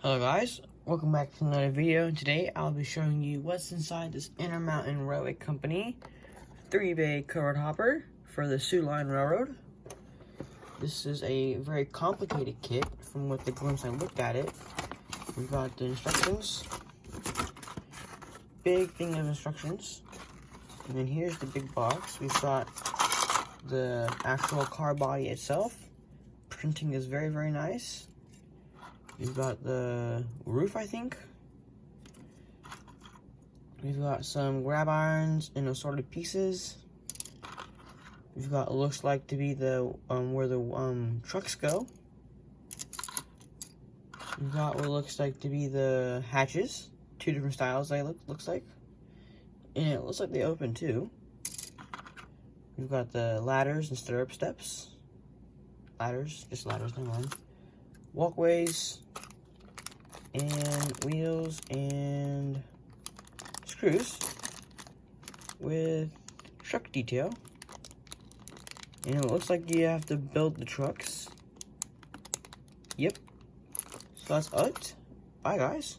Hello guys, welcome back to another video. Today I'll be showing you what's inside this Intermountain Railway Company 3-bay covered hopper for the Sioux Line Railroad. This is a very complicated kit from what the glimpse I looked at it. We've got the instructions, big thing of instructions, and then here's the big box. We've got the actual car body itself. Printing is very nice. We've got the roof, I think. We've got some grab irons in assorted pieces. We've got what looks like to be the where the trucks go. We've got what looks like to be the hatches, two different styles. They looks like, and it looks like they open too. We've got the ladders and stirrup steps. Just ladders, never mind. Walkways, and wheels and screws with truck detail. And it looks like you have to build the trucks. Yep. So that's it. Bye guys.